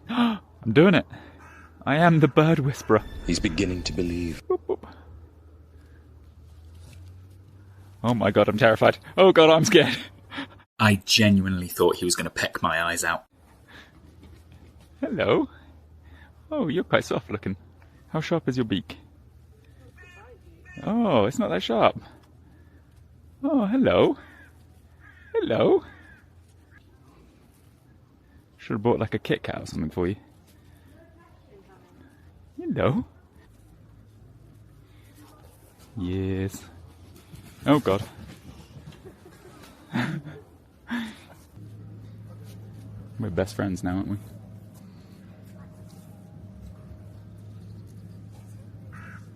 I'm doing it. I am the bird whisperer. He's beginning to believe. Boop, boop. Oh my god, I'm terrified. Oh god, I'm scared. I genuinely thought he was going to peck my eyes out. Hello. Oh, you're quite soft looking. How sharp is your beak? Oh, it's not that sharp. Oh, hello. Hello. Should have bought like a Kit Kat or something for you. Hello. Yes. Oh god. We're best friends now, aren't we?